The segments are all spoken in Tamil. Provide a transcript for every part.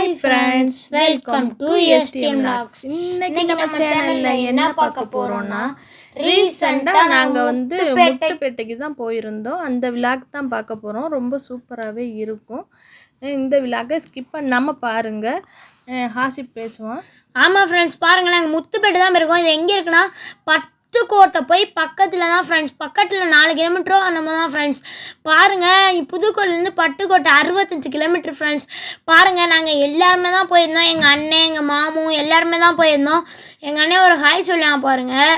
Hi friends, welcome to STM vlogs. இன்னைக்கு நம்ம சேனல்ல என்ன பார்க்க போறோம்னா, ரீசெண்டாக நாங்கள் வந்து முத்துப்பேட்டைக்கு தான் போயிருந்தோம். அந்த விளாக் தான் பார்க்க போகிறோம். ரொம்ப சூப்பராகவே இருக்கும். இந்த விளாக்கை ஸ்கிப் பண்ணாமல் பாருங்கள். ஹாசிப் பேசுவோம். ஆமாம் ஃப்ரெண்ட்ஸ், பாருங்கள், நாங்கள் முத்துப்பேட்டை தான் இருக்கோம். இது எங்கே இருக்குன்னா பட்டுக்கோட்டை போய் பக்கத்தில் தான் ஃப்ரெண்ட்ஸ். பக்கத்தில் 4 கிலோமீட்டரோ நம்ம தான் ஃப்ரெண்ட்ஸ். பாருங்கள், புதுக்கோட்டையிலேருந்து பட்டுக்கோட்டை 65 கிலோமீட்டர் ஃப்ரெண்ட்ஸ். பாருங்கள், நாங்கள் எல்லாருமே தான் போயிருந்தோம். எங்கள் அண்ணன், எங்கள் மாமும் எல்லாருமே தான் போயிருந்தோம். எங்கள் அண்ணன் ஒரு ஹாய் சொல்லுவான் பாருங்கள்.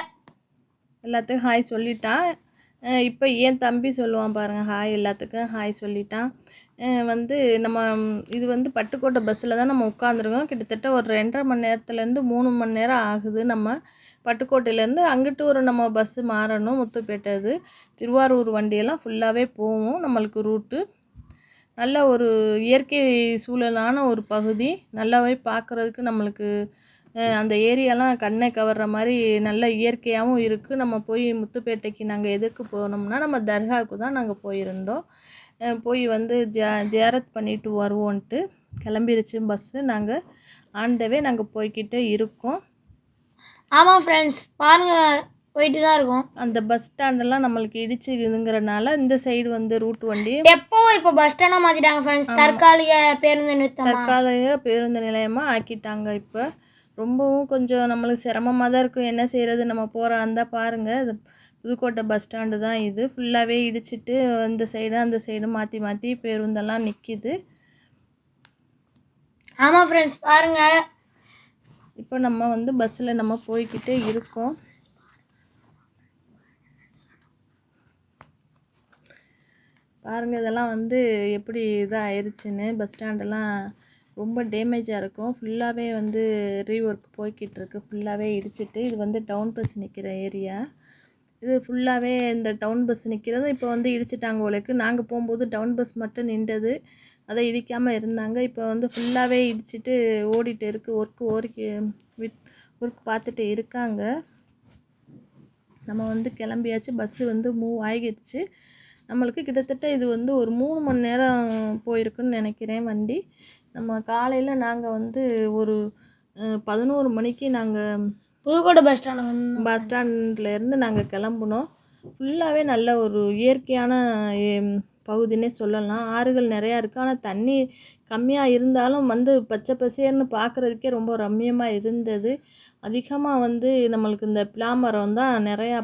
எல்லாத்துக்கும் ஹாய் சொல்லிட்டான். இப்போ ஏன் தம்பி சொல்லுவான் பாருங்கள், ஹாய் எல்லாத்துக்கும் ஹாய் சொல்லிட்டான். வந்து நம்ம இது வந்து பட்டுக்கோட்டை பஸ்ஸில் தான் நம்ம உட்காந்துருக்கோம். கிட்டத்தட்ட ஒரு 2.5 மணி நேரத்துலேருந்து 3 மணி நேரம் ஆகுது. நம்ம பட்டுக்கோட்டையிலேருந்து அங்கிட்டு ஒரு நம்ம பஸ்ஸு மாறணும். முத்துப்பேட்டை இது திருவாரூர் வண்டியெல்லாம் ஃபுல்லாகவே போகும். நம்மளுக்கு ரூட்டு நல்ல ஒரு இயற்கை சூழலான ஒரு பகுதி. நல்லாவே பார்க்குறதுக்கு நம்மளுக்கு அந்த ஏரியாலாம் கண்ணை கவர்ற மாதிரி நல்ல இயற்கையாகவும் இருக்குது. நம்ம போய் முத்துப்பேட்டைக்கு நாங்கள் எதுக்கு போனோம்னா, நம்ம தர்காவுக்கு தான் நாங்கள் போயிருந்தோம். போய் வந்து ஜியாரத் பண்ணிட்டு வருவோன்ட்டு கிளம்பிருச்சு பஸ்ஸு. நாங்கள் ஆண்டவே நாங்கள் போய்கிட்டே இருக்கோம். ஆமாம் ஃப்ரெண்ட்ஸ், பாருங்கள், போயிட்டு தான் இருக்கோம். அந்த பஸ் ஸ்டாண்டெல்லாம் நம்மளுக்கு இடிச்சு இதுங்கிறனால இந்த சைடு வந்து ரூட் வண்டி இப்போ பஸ் ஸ்டாண்டாக மாற்றிட்டாங்க ஃப்ரெண்ட்ஸ். தற்காலிக பேருந்து நிலையமாக ஆக்கிட்டாங்க. இப்போ ரொம்பவும் கொஞ்சம் நம்மளுக்கு சிரமமாக தான் இருக்கும். என்ன செய்கிறது, நம்ம போகிற அந்த பாருங்கள், இது புதுக்கோட்டை பஸ் ஸ்டாண்டு தான். இது ஃபுல்லாகவே இடிச்சிட்டு இந்த சைடு அந்த சைடு மாற்றி மாற்றி பேருந்தெல்லாம் நிற்கிது. ஆமாம் ஃப்ரெண்ட்ஸ், பாருங்கள், இப்போ நம்ம வந்து பஸ்ஸில் நம்ம போய்கிட்டே இருக்கோம். பாருங்கள், இதெல்லாம் வந்து எப்படி இதாக ஆயிடுச்சுன்னு. பஸ் ஸ்டாண்டெல்லாம் ரொம்ப டேமேஜாக இருக்கும். ஃபுல்லாகவே வந்து ரீஒர்க் போய்கிட்டு இருக்குது. ஃபுல்லாகவே இடிச்சிட்டு இது வந்து டவுன் பஸ் நிற்கிற ஏரியா. இது ஃபுல்லாகவே இந்த டவுன் பஸ் நிற்கிறது இப்போ வந்து இடிச்சிட்டாங்க உங்களுக்கு. நாங்கள் போகும்போது டவுன் பஸ் மட்டும் நின்றது, அதை இடிக்காமல் இருந்தாங்க. இப்போ வந்து ஃபுல்லாகவே இடிச்சிட்டு ஓடிட்டு இருக்குது. ஒர்க் பார்த்துட்டு இருக்காங்க. நம்ம வந்து கிளம்பியாச்சு. பஸ்ஸு வந்து மூவ் ஆகிடுச்சு. நம்மளுக்கு கிட்டத்தட்ட இது வந்து ஒரு 3 மணி நேரம் போயிருக்குன்னு நினைக்கிறேன் வண்டி. நம்ம காலையில் நாங்கள் வந்து ஒரு 11 மணிக்கு நாங்கள் புதுக்கோட்டை பஸ் ஸ்டாண்ட்லேருந்து நாங்கள் கிளம்புனோம். ஃபுல்லாகவே நல்ல ஒரு இயற்கையான பகுதின்னே சொல்லலாம். ஆறுகள் நிறையா இருக்குது. ஆனால் தண்ணி கம்மியாக இருந்தாலும் வந்து பச்சை பசேர்னு பார்க்குறதுக்கே ரொம்ப ரம்மியமாக இருந்தது. அதிகமாக வந்து நம்மளுக்கு இந்த பிளாமரம் தான் நிறையா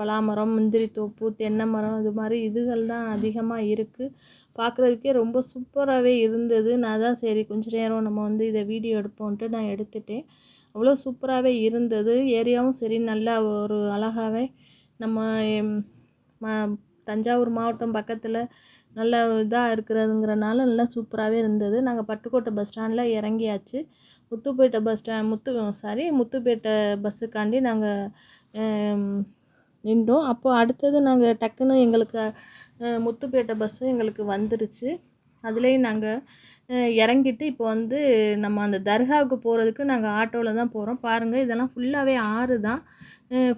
பலாமரம், முந்திரி தோப்பு, தென்னை மரம், இது மாதிரி இதுகள் தான் அதிகமாக இருக்குது. பார்க்குறதுக்கே ரொம்ப சூப்பராகவே இருந்தது. நான் தான் சரி கொஞ்ச நேரம் நம்ம வந்து இதை வீடியோ எடுப்போன்ட்டு நான் எடுத்துட்டேன். அவ்வளோ சூப்பராகவே இருந்தது. ஏரியாவும் சரி நல்லா ஒரு அழகாகவே நம்ம தஞ்சாவூர் மாவட்டம் பக்கத்தில் நல்ல இதாக இருக்கிறதுங்கிறனால நல்லா சூப்பராகவே இருந்தது. நாங்கள் பட்டுக்கோட்டை பஸ் ஸ்டாண்டில் இறங்கியாச்சு. முத்துப்பேட்டை பஸ்ஸுக்காண்டி நாங்கள் நின்றோம். அப்போது அடுத்தது நாங்கள் டக்குன்னு எங்களுக்கு முத்துப்பேட்டை பஸ்ஸும் எங்களுக்கு வந்துருச்சு. அதுலேயும் நாங்கள் இறங்கிட்டு இப்போ வந்து நம்ம அந்த தர்காவுக்கு போகிறதுக்கு நாங்கள் ஆட்டோவில் தான் போகிறோம். பாருங்கள், இதெல்லாம் ஃபுல்லாகவே ஆறு தான்.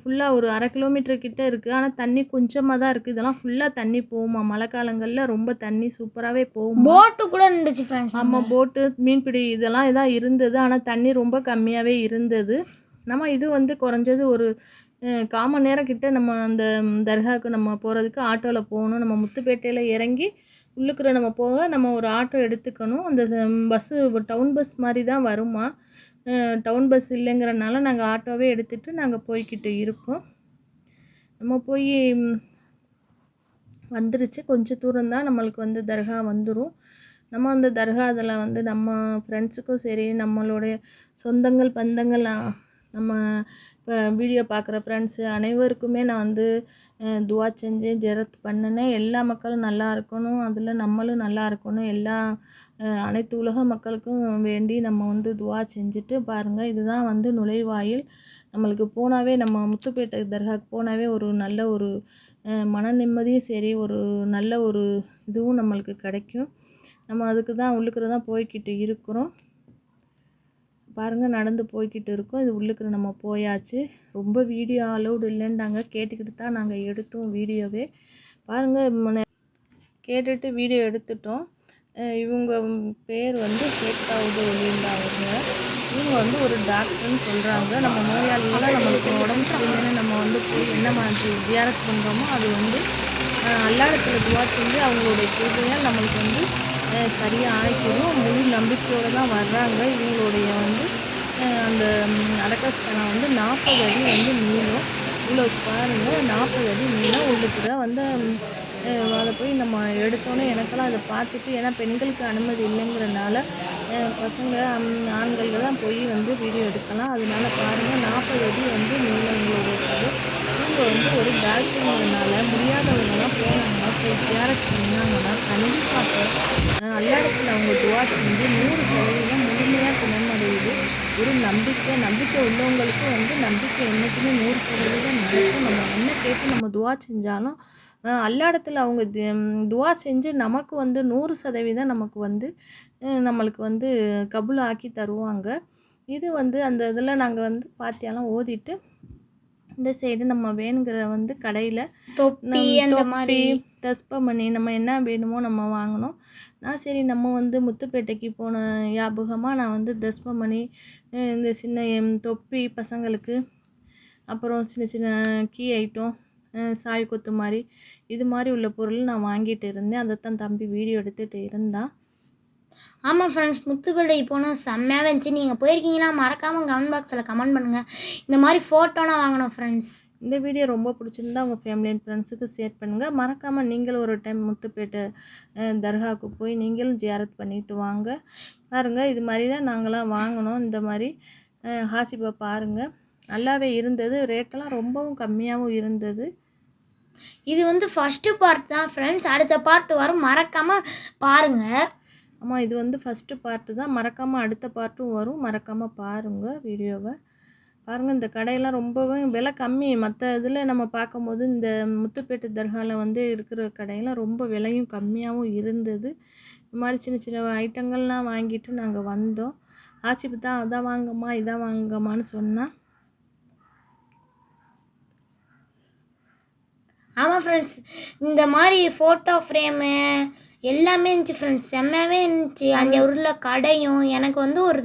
ஃபுல்லாக ஒரு 1/2 கிலோமீட்டர் கிட்டே இருக்குது. ஆனால் தண்ணி கொஞ்சமாக தான் இருக்குது. இதெல்லாம் ஃபுல்லாக தண்ணி போகுமா. மழை காலங்களில் ரொம்ப தண்ணி சூப்பராகவே போகும். போட்டு கூட இருந்துச்சு ஃப்ரெண்ட்ஸ். ஆமாம், போட்டு மீன்பிடி இதெல்லாம் இதாக இருந்தது. ஆனால் தண்ணி ரொம்ப கம்மியாகவே இருந்தது. நம்ம இது வந்து குறைஞ்சது ஒரு 1/4 மணி நேரம் கிட்ட நம்ம அந்த தர்காவுக்கு நம்ம போகிறதுக்கு ஆட்டோவில் போகணும். நம்ம முத்துப்பேட்டையில் இறங்கி உள்ளுக்குற நம்ம போக நம்ம ஒரு ஆட்டோ எடுத்துக்கணும். அந்த பஸ்ஸு டவுன் பஸ் மாதிரி தான் வருமா. டவுன் பஸ் இல்லைங்கிறனால நாங்கள் ஆட்டோவே எடுத்துகிட்டு நாங்கள் போய்கிட்டு இருக்கோம். நம்ம போய் வந்துருச்சு. கொஞ்சம் தூரம் தான் நம்மளுக்கு வந்து தர்கா வந்துடும். நம்ம அந்த தர்கா அதில் வந்து நம்ம ஃப்ரெண்ட்ஸுக்கும் சரி, நம்மளுடைய சொந்தங்கள் பந்தங்கள், நம்ம இப்போ வீடியோ பார்க்குற ஃப்ரெண்ட்ஸு அனைவருக்குமே நான் வந்து துவா செஞ்சேன், ஜியாரத் பண்ணினேன். எல்லா மக்களும் நல்லா இருக்கணும், அதில் நம்மளும் நல்லா இருக்கணும், அனைத்து உலக மக்களுக்கும் வேண்டி நம்ம வந்து துவா செஞ்சுட்டு பாருங்கள். இதுதான் வந்து நுழைவாயில். நம்மளுக்கு போனாவே நம்ம முத்துப்பேட்டை தர்காவுக்கு போனாவே ஒரு நல்ல ஒரு மன நிம்மதியும் சரி, ஒரு நல்ல ஒரு இதுவும் நம்மளுக்கு கிடைக்கும். நம்ம அதுக்கு தான் உள்ளுக்குற தான் போய்கிட்டு இருக்கிறோம். பாருங்கள், நடந்து போய்கிட்டு இருக்கோம். இது உள்ளுக்குற நம்ம போயாச்சு. ரொம்ப வீடியோ அலௌடு இல்லைன்றாங்க. கேட்டுக்கிட்டு தான் நாங்கள் எடுத்தோம் வீடியோவே. பாருங்கள், கேட்டுட்டு வீடியோ எடுத்துட்டோம். இவங்க பேர் வந்து ஷேக் தாவூது ஒலியுல்லா அவங்க. இவங்க வந்து ஒரு டாக்டர்னு சொல்கிறாங்க. நம்ம நோயாளிகளாக நம்மளுக்கு உடம்பு சரியில்லைன்னு நம்ம வந்து போய் என்ன மாதிரி ஜியாரத் பண்ணுறோமோ அது வந்து அல்லாஹ்விடத்துல துவா செஞ்சு அவங்களுடைய கிருபையால் நம்மளுக்கு வந்து சரியாக ஆக்கிடும். முழு நம்பிக்கையோடு தான் வர்றாங்க. இவங்களுடைய வந்து அந்த அடக்கஸ்தலம் வந்து 40 அடி வந்து நீளம். இவ்வளோ பாருங்கள், 40 அடி நீளம். உள்ளுக்குற வந்து அதை போய் நம்ம எடுத்தோன்னே எனக்கெல்லாம் அதை பார்த்துட்டு, ஏன்னா பெண்களுக்கு அனுமதி இல்லைங்கிறனால பசங்க ஆண்கள் தான் போய் வந்து வீடியோ எடுக்கலாம். அதனால பாருங்கள் 40 அடி வந்து நீளம் இவங்களுடைய கதை. இவங்க வந்து ஒரு டாக்டருங்கிறனால முடியாதவங்கலாம் போனாங்கன்னா போய் ஜியாரத் பண்ணாங்கன்னா கண்டிப்பாக அல்லாஹ்விடத்துல அவங்க துவா செஞ்சு 100% முழுமையாக குணமடையுது. ஒரு நம்பிக்கை உள்ளவங்களுக்கு வந்து நம்பிக்கை என்றைக்குமே 100% நடக்கும். நம்ம என்ன கேட்டு நம்ம துவா செஞ்சாலும் அல்லாஹ்விடத்துல அவங்க துவா செஞ்சு நமக்கு வந்து 100% நமக்கு வந்து நம்மளுக்கு வந்து கபூல் ஆக்கி தருவாங்க. இது வந்து அந்த இதில் நாங்கள் வந்து பாத்தியாலாம் ஓதிட்டு இந்த சைடு நம்ம வேணுங்கிற வந்து கடையில் தொப்பி அந்த தொப்பி, மாதிரி தஸ்பமணி நம்ம என்ன வேணுமோ நம்ம வாங்கினோம். நான் சரி நம்ம வந்து முத்துப்பேட்டைக்கு போன ஞாபகமாக நான் வந்து தஸ்பமணி, இந்த சின்ன தொப்பி பசங்களுக்கு, அப்புறம் சின்ன சின்ன கீ ஐட்டம், சாய் கொத்து மாதிரி இது மாதிரி உள்ள பொருள் நான் வாங்கிட்டு இருந்தேன். அதைத்தான் தம்பி வீடியோ எடுத்துகிட்டு இருந்தான். ஆமாம் ஃப்ரெண்ட்ஸ், முத்துப்பேட்டை போனால் செம்மையாக இருந்துச்சு. நீங்கள் போயிருக்கீங்கன்னா மறக்காமல் கமெண்ட் பாக்ஸில் கமெண்ட் பண்ணுங்கள். இந்த மாதிரி ஃபோட்டோலாம் வாங்கணும் ஃப்ரெண்ட்ஸ். இந்த வீடியோ ரொம்ப பிடிச்சிருந்தா உங்கள் ஃபேமிலி அண்ட் ஃப்ரெண்ட்ஸுக்கு ஷேர் பண்ணுங்கள். மறக்காமல் நீங்களும் ஒரு டைம் முத்துப்பேட்டை தர்காவுக்கு போய் நீங்களும் ஜியாரத் பண்ணிட்டு வாங்க. பாருங்கள், இது மாதிரி தான் நாங்களாம் வாங்கினோம். இந்த மாதிரி ஹாசிபா பாருங்கள், நல்லாவே இருந்தது. ரேட்டெல்லாம் ரொம்பவும் கம்மியாகவும் இருந்தது. இது வந்து ஃபஸ்ட்டு பார்ட் தான் ஃப்ரெண்ட்ஸ். அடுத்த பார்ட் வரும், மறக்காமல் பாருங்கள். ஆமாம், இது வந்து ஃபஸ்ட்டு பார்ட்டு தான். மறக்காமல் அடுத்த பார்ட்டும் வரும், மறக்காமல் பாருங்கள் வீடியோவை. பாருங்கள், இந்த கடையெல்லாம் ரொம்பவும் விலை கம்மி. மற்ற இதில் நம்ம பார்க்கும்போது இந்த முத்துப்பேட்டை தர்காவில் வந்து இருக்கிற கடையெல்லாம் ரொம்ப விலையும் கம்மியாகவும் இருந்தது. இந்த மாதிரி சின்ன சின்ன ஐட்டங்கள்லாம் வாங்கிட்டு நாங்கள் வந்தோம். ஆசிப்பு தான் அதான் வாங்கம்மா இதான் வாங்கம்மான்னு சொன்னால். ஆமாம் ஃப்ரெண்ட்ஸ், இந்த மாதிரி ஃபோட்டோ ஃப்ரேமு எல்லாமே இருந்துச்சு ஃப்ரெண்ட்ஸ். செம்மையாகவே இருந்துச்சு. அங்கே உள்ள கடையும் எனக்கு வந்து ஒரு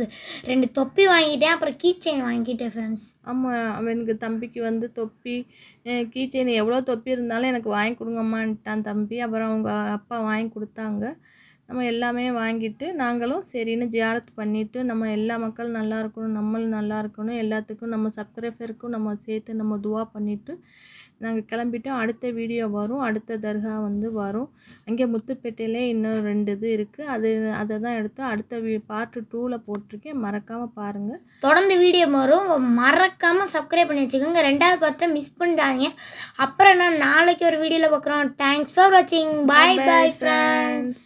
2 தொப்பி வாங்கிட்டேன், அப்புறம் கீ செயின் வாங்கிட்டேன் ஃப்ரெண்ட்ஸ். ஆமாம், அவனுக்கு தம்பிக்கு வந்து தொப்பி, கீ செயின் எவ்வளோ தொப்பி இருந்தாலும் எனக்கு வாங்கி கொடுங்கம்மான்ட்டான் தம்பி. அப்புறம் அவங்க அப்பா வாங்கி கொடுத்தாங்க. நம்ம எல்லாமே வாங்கிட்டு நாங்களும் சரின்னு ஜியாரத் பண்ணிவிட்டு, நம்ம எல்லா மக்களும் நல்லா இருக்கணும், நம்மளும் நல்லா இருக்கணும், எல்லாத்துக்கும் நம்ம சப்ஸ்கிரைபருக்கும் நம்ம சேர்த்து நம்ம துவா பண்ணிவிட்டு நாங்கள் கிளம்பிட்டோம். அடுத்த வீடியோ வரும், அடுத்த தர்கா வந்து வரும். அங்கே முத்துப்பேட்டையிலே இன்னும் 2 இது இருக்குது. அதை தான் எடுத்து அடுத்த பார்ட் 2ல் போட்டிருக்கேன். மறக்காமல் பாருங்கள். தொடர்ந்து வீடியோ வரும், மறக்காமல் சப்ஸ்கிரைப் பண்ணி வச்சுக்கோங்க. 2வது பார்ட்டை மிஸ் பண்ணிட்டாங்க. அப்புறம் நான் நாளைக்கு ஒரு வீடியோவில் பார்க்குறோம். தேங்க்ஸ் ஃபார் வாட்சிங். பாய் பாய் ஃப்ரெண்ட்ஸ்.